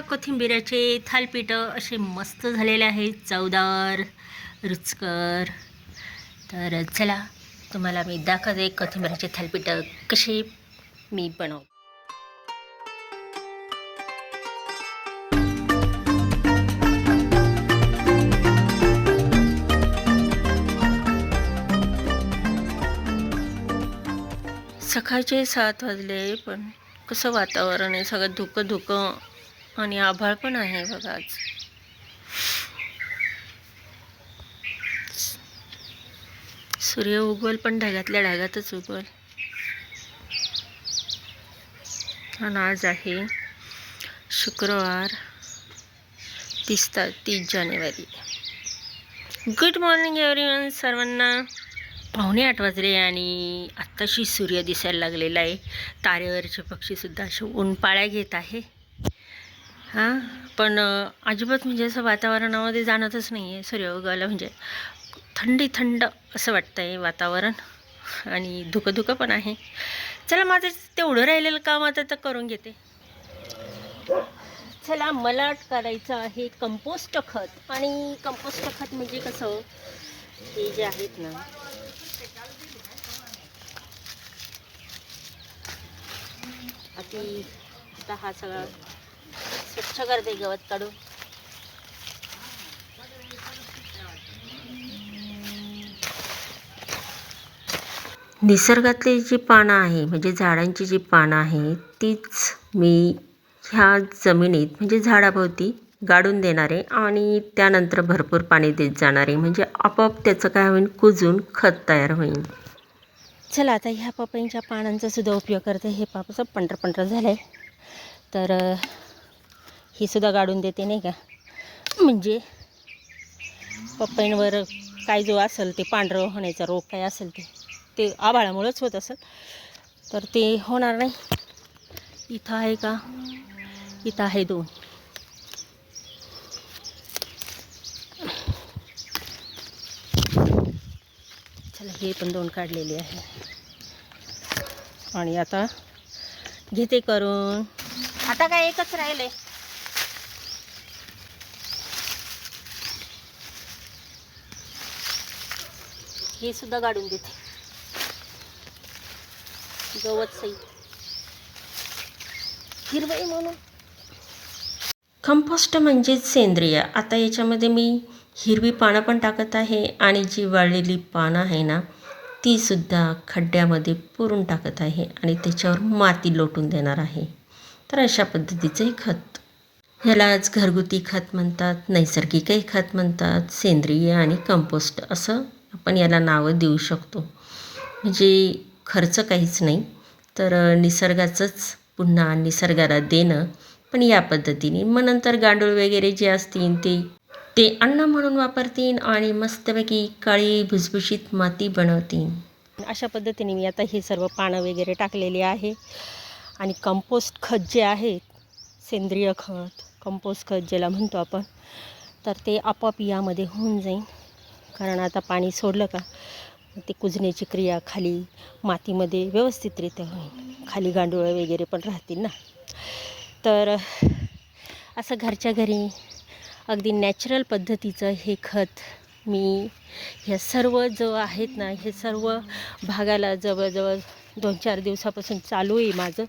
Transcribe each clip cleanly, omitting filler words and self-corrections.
कोथिंबिराचे थालपीठं असे मस्त झालेले आहेत, चवदार, रुचकर. तर चला तुम्हाला मी दाखवते कोथिंबिराचे थालपीठं कसे मी बनवते. सकाळचे 7 वाजले, पण कसं वातावरण आहे, सगळं धुकं धुकं आणि आभाळ पण आहे बघा. आज सूर्य उगवल पण ढगातल्या ढगातच उगवल. आणि आज आहे शुक्रवार 30 जानेवारी. गुड मॉर्निंग एव्हरीवन सर्वांना. 7:45 वाजले आणि आत्ताशी सूर्य दिसायला लागलेला आहे. तारेवरचे पक्षीसुद्धा असे ऊनपाळ्या घेत आहे. पण अजिबात म्हणजे असं वातावरणामध्ये जाणतच नाही आहे. सूर्य उगवला म्हणजे थंड असं वाटतं आहे वातावरण, आणि धुकं पण आहे. चला माझं तेवढं राहिलेलं काम आता तर करून घेते. चला, मला करायचं आहे कंपोस्ट खत. आणि कंपोस्ट खत म्हणजे कसं, हे जे आहेत ना, आता हा सगळा स्वच्छ करते गवत काढून. निसर्गातली जी पानं आहे, म्हणजे झाडांची जी पानं आहे, तीच मी ह्या जमिनीत म्हणजे झाडाभोवती गाडून देणार आहे आणि त्यानंतर भरपूर पाणी देत जाणार आहे. म्हणजे आपोआप त्याचं काय होईल, कुजून खत तयार होईल. चला आता ह्या पपईच्या पानांचा सुद्धा उपयोग करते. हे पापाचं पंढरं झालं आहे, तर हे सुद्धा गाडून देते नाही का. म्हणजे पपईंवर काय जो असेल ते पांढरं होण्याचा रोग काय असेल ते आभाळामुळेच होत असेल, तर ते होणार नाही. इथं आहे का, इथं आहे 2. चला, हे पण 2 काढलेले आहे. आणि आता घेते करून. आता काय एकच राहिले. हे सुद्धा गाडून देते गवत सही हिरवई म्हणून. कंपोस्ट म्हणजेच सेंद्रिय. आता याच्यामध्ये मी हिरवी पानं पण टाकत आहे आणि जी वाळलेली पानं आहे ना, ती सुद्धा खड्ड्यामध्ये पुरून टाकत आहे आणि त्याच्यावर माती लोटून देणार आहे. तर अशा पद्धतीचं हे खत, ह्यालाच घरगुती खत म्हणतात, नैसर्गिकही खत म्हणतात, सेंद्रिय आणि कंपोस्ट असं आपण याला नावं देऊ शकतो. म्हणजे खर्च काहीच नाही, तर निसर्गाचंच पुन्हा निसर्गाला देणं, पण या पद्धतीने. मग नंतर गांडूळ वगैरे जे असतील ते अन्न म्हणून वापरतील आणि मस्तपैकी काळी भुसभुशीत माती बनवतील. अशा पद्धतीने मी आता हे सर्व पानं वगैरे टाकलेली आहे. आणि कंपोस्ट खत जे आहे, सेंद्रिय खत, कंपोस्ट खत ज्याला म्हणतो आपण, तर ते आपोआप यामध्ये होऊन जाईल. कारण आता पाणी सोडलं का ते कुजण्याची क्रिया खाली मातीमध्ये व्यवस्थितरित्या होईल. खाली गांडूळ वगैरे पण राहतील ना. तर असं घरच्या घरी अगदी नॅचरल पद्धतीचं हे खत मी ह्या सर्व जो आहेत ना, हे सर्व भागाला जवळजवळ 2-4 दिवसापासून चालू आहे माझं.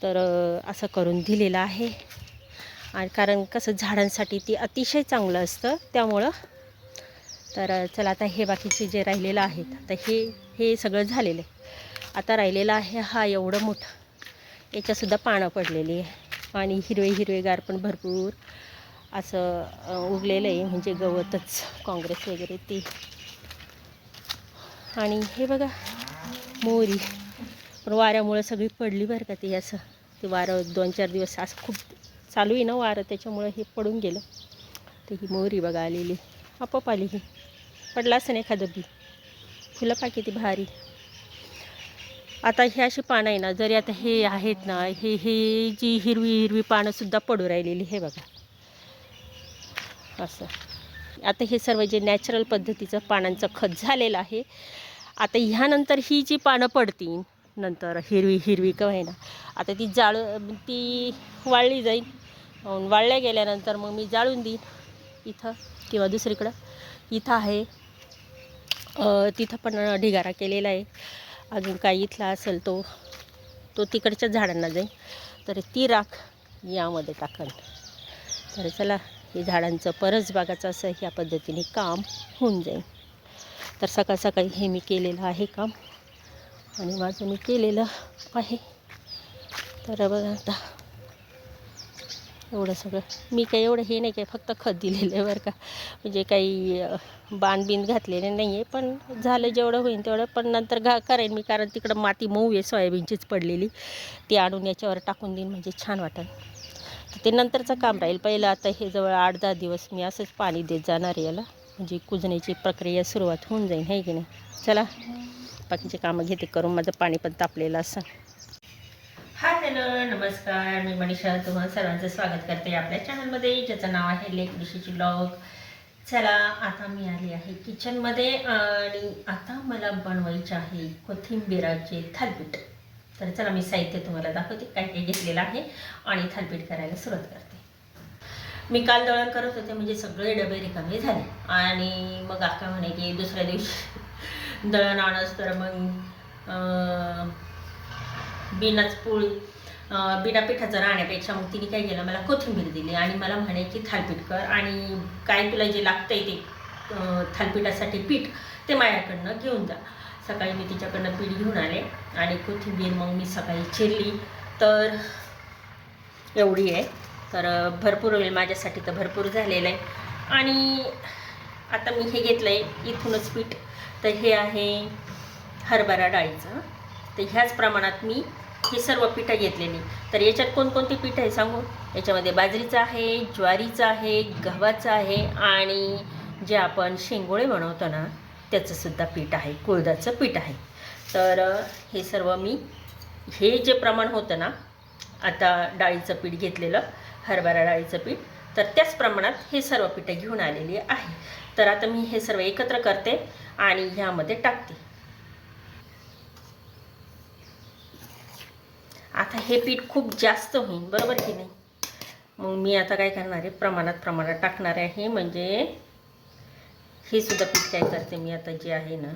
तर असं करून दिलेलं आहे. आणि कारण कसं झाडांसाठी ते अतिशय चांगलं असतं, त्यामुळं. तर चला, आता हे बाकीचे जे राहिलेलं आहेत, आता हे सगळं झालेलं आहे. आता राहिलेलं आहे हा एवढं मोठं, याच्यासुद्धा पानं पडलेली आहे आणि हिरवेगार पण भरपूर असं उगलेलं आहे. म्हणजे गवतच, काँग्रेस वगैरे ते. आणि हे बघा मोहरी पण वाऱ्यामुळं सगळी पडली बरं का. ते असं ते वारं 2-4 दिवस असं खूप चालू आहे ना वारं, त्याच्यामुळं हे पडून गेलं. तर ही मोहरी बघा आलेली, आपोआप आली. ही पडला असं नाही एखादं बी, फुलं पाकी ती भारी. आता हे अशी पानं आहे ना, जरी आता हे आहेत ना, हे जी हिरवी पानंसुद्धा पडू राहिलेली, हे बघा असं. आता हे सर्व जे नॅचरल पद्धतीचं पानांचं खत झालेलं आहे. आता ह्यानंतर ही जी पानं पडतील नंतर हिरवी का आहे ना, आता ती वाळली जाईल. वाळल्या गेल्यानंतर मग मी जाळून देईन इथं किंवा दुसरीकडं. इथं आहे तिथं पण ढिगारा केलेला आहे. अजून काही इथला असेल तो तिकडच्या झाडांना जाईल. तर ती राख यामध्ये टाकन. तर चला, हे झाडांचं परसबागाचं असं ह्या पद्धतीने काम होऊन जाईल. तर सकाळ सकाळी हे मी केलेलं आहे काम आणि माझं मी केलेलं आहे. तर बघा आता एवढं सगळं मी काही एवढं हे नाही काय फक्त खत दिलेलं आहे बरं का. म्हणजे काही बांधबिंद घातलेले नाही आहे, पण झालं जेवढं होईल तेवढं. पण नंतर करेन मी, कारण तिकडं माती मऊ आहे सोयाबीनचीच पडलेली. ती आणून याच्यावर टाकून देईन म्हणजे छान वाटेल. ते नंतरचं काम राहील. पहिलं आता हे जवळ 8-10 दिवस मी असंच पाणी देत जाणार आहे याला, म्हणजे कुजण्याची प्रक्रिया सुरुवात होऊन जाईल, आहे की नाही. चला बाकीचे कामं घेते करून, माझं पाणी पण तापलेलं असं. हाय हॅलो नमस्कार, मी मनीषा तुम्हाला सर्वांचं स्वागत करते आपल्या चॅनलमध्ये, ज्याचं नाव आहे लेक डिशीची ब्लॉग. चला आता मी आली आहे किचनमध्ये आणि आता मला बनवायचे आहे कोथिंबिराचे थालीपीठ. तर चला मी साहित्य तुम्हाला दाखवते काय काय घेतलेलं आहे आणि थालीपीठ करायला सुरुवात करते. मी काल दळण करत होते, म्हणजे सगळे डबे रिकामे झाले आणि मग आका म्हणे की दुसऱ्या दिवशी दळण आणस. तर मग बिनाच पोळी बिना पिठाचं राहण्यापेक्षा मग तिने काय केलं, मला कोथिंबीर दिली आणि मला म्हणे की थालीपीठ कर आणि काय तुला जे लागतंय ते थालीपीठासाठी पीठ ते माझ्याकडनं घेऊन जा. सकाळी मी तिच्याकडनं पीठ घेऊन आले आणि कोथिंबीर मग मी सकाळी चिरली. तर एवढी आहे, तर भरपूर होईल माझ्यासाठी, तर भरपूर झालेलं आहे. आणि आता मी हे घेतलं आहे इथूनच पीठ. तर हे आहे हरभरा डाळीचं. तर ह्याच प्रमाणात मी ही सर्व पिठं घेतलेली. तर याच्यात कोणकोणती पीठ आहे सांगू. याच्यामध्ये बाजरीचं आहे, ज्वारीचं आहे, गव्हाचं आहे आणि जे आपण शेंगोळे बनवतो ना त्याचंसुद्धा पीठ आहे, कुळथाचं पीठ आहे. तर हे सर्व मी, हे जे प्रमाण होतं ना, आता डाळीचं पीठ घेतलेलं, हरभरा डाळीचं पीठ, तर त्याच प्रमाणात हे सर्व पिठं घेऊन आलेली आहे. तर आता मी हे सर्व एकत्र करते आणि ह्यामध्ये टाकते. आता हे पीठ खूप जास्त होईल, बरोबर की नाही. मग मी आता काय करणार आहे, प्रमाणात टाकणार आहे. म्हणजे हे सुद्धा पीठ काय करते मी आता जे आहे ना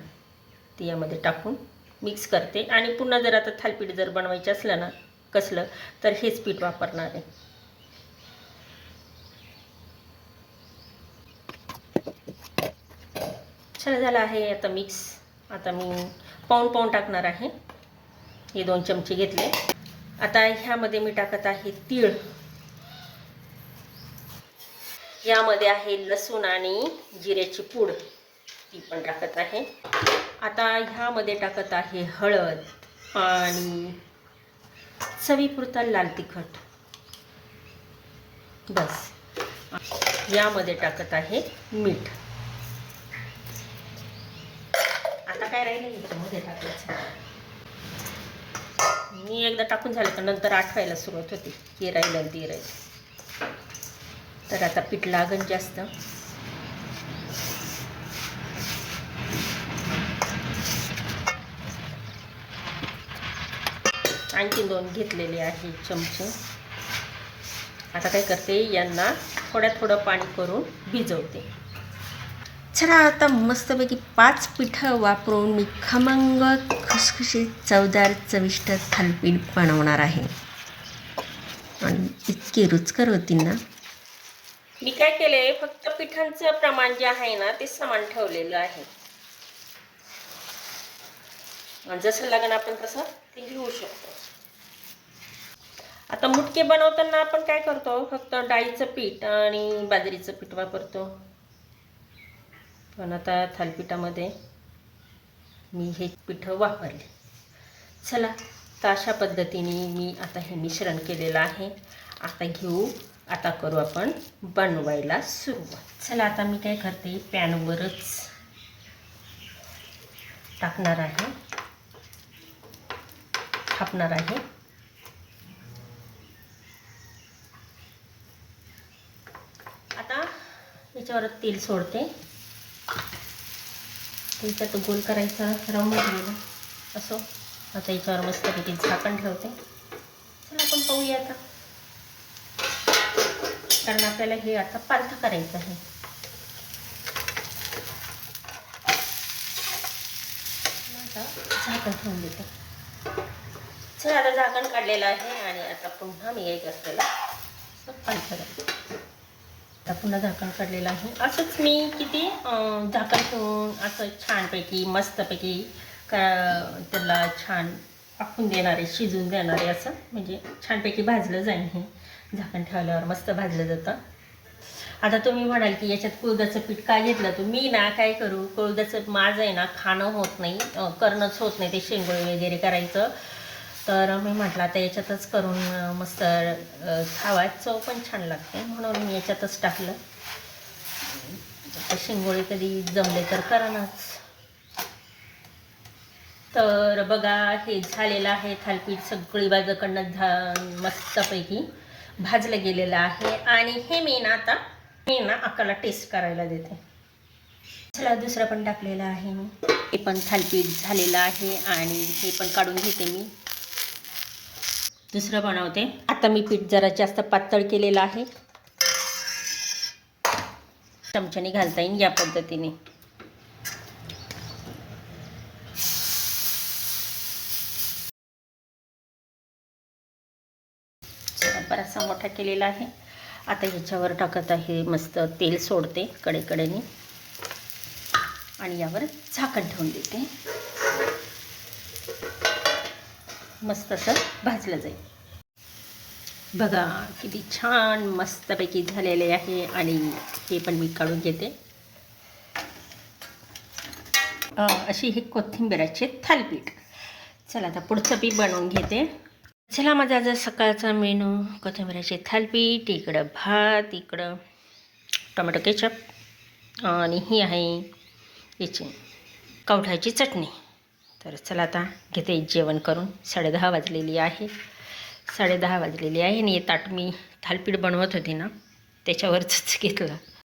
ते यामध्ये टाकून मिक्स करते. आणि पुन्हा जर आता थालीपीठ जर बनवायचं असलं ना कसलं, तर हेच पीठ वापरणार आहे. छान झालं आहे आता मिक्स. आता मी पाऊण टाकणार आहे. हे 2 चमचे घेतले. आता ह्यामध्ये मी टाकत आहे तीळ. यामध्ये आहे लसूण आणि जिऱ्याची पूड, ती पण टाकत आहे. आता ह्यामध्ये टाकत आहे हळद आणि चवीपुरता लाल तिखट, बस. यामध्ये टाकत आहे मीठ. आता काय राहिलं ह्याच्यामध्ये टाकायचं. मी एकदा टाकून झालं तर नंतर आठवायला सुरुवात होती, हे राहिलं ते राहिलं. तर आता पीठ लागन जास्त. आणखी 2 घेतलेले आहे चमचे. आता काय करते, यांना थोडं पाणी करून भिजवते. चला आता मस्तपैकी 5 पिठं वापरून मी खमंग खुसखुशीत चवदार चविष्ट थालीपीठ बनवणार आहे आणि इतकी रुचकर होती ना. मी काय केले, फक्त पिठांचं प्रमाण जे आहे ना ते समान ठेवलेलं आहे. जसं लागेल आपण तसं ते घेऊ शकतो. आता मुटके बनवताना आपण काय करतो, फक्त डाळीचं पीठ आणि बाजरीचं पीठ वापरतो. पण आता थालीपीठामध्ये मी हे पिठं वापरले. चला तर अशा पद्धतीने मी आता हे मिश्रण केलेलं आहे. आता करू आपण बनवायला सुरुवात. चला आता मी काय करते, पॅनवरच टाकणार आहे, थापणार आहे. आता याच्यावर तेल सोडते. त्याच्यात गोल करायचा राऊंड घेऊन असो. आता याच्यावर मस्तपैकी झाकण ठेवते. चला आपण पाहूया आता. कारण आपल्याला हे आता पालथं करायचं आहे. आता झाकण ठेवून देते. चला आता झाकण काढलेलं आहे आणि आता पुन्हा मी एक असलेला पालथं घालते. आता पुन्हा झाकण काढलेलं आहे. असंच मी किती झाकण ठेवून असं छानपैकी मस्तपैकी त्याला छान टाकून देणारे, शिजून देणारे, असं म्हणजे छानपैकी भाजलं जाईल. हे झाकण ठेवल्यावर मस्त भाजलं जातं. आता तुम्ही म्हणाल की याच्यात कुळदाचं पीठ काय घेतलं तू? मी ना काय करू, कुळदाचं माझं आहे ना खाणं होत नाही, करणंच होत नाही ते शेंगोळे वगैरे करायचं. तर मी म्हटलं आता याच्यातच करून मस्त खावा, चव पण छान लागते, म्हणून मी याच्यातच टाकलं. शेंगोळे कधी जमले तर करणारच. तर बघा हे झालेलं आहे थालीपीठ, सगळी बाजूकडनं मस्तपैकी भाजलं गेलेलं आहे. आणि हे मी ना अक्काला टेस्ट करायला देते. चला दुसरं पण टाकलेलं आहे मी. हे पण थालीपीठ झालेलं आहे आणि हे पण काढून घेते मी. दुसरं बनवते. आता मी पीठ जरा जास्त पातळ केलेलं आहे. चमच्याने घालता येईल या पद्धतीने. बराचसा मोठा केलेला आहे. आता ह्याच्यावर टाकत आहे, मस्त तेल सोडते कडेकडेने आणि यावर झाकण ठेवून देते. मस्त असं भाजलं जाईल. बघा किती छान मस्तपैकी झालेले आहे. आणि हे पण मी काढून घेते. अशी ही कोथिंबिराचे थालीपीठ. चला आता पुढचं पीठ बनवून घेते. चला माझा आज सकाळचा मेनू कोथिंबिराचे थालीपीठ, इकडं भात, इकडं टोमॅटो केचप आणि ही आहे याची कवठाची चटणी. तर चला आता घेते जेवण करून. 10:30 वाजलेली आहे. 10:30 वाजलेली आहे आणि हे ताट मी थालीपीठ बनवत होते ना त्याच्यावरच घेतलं.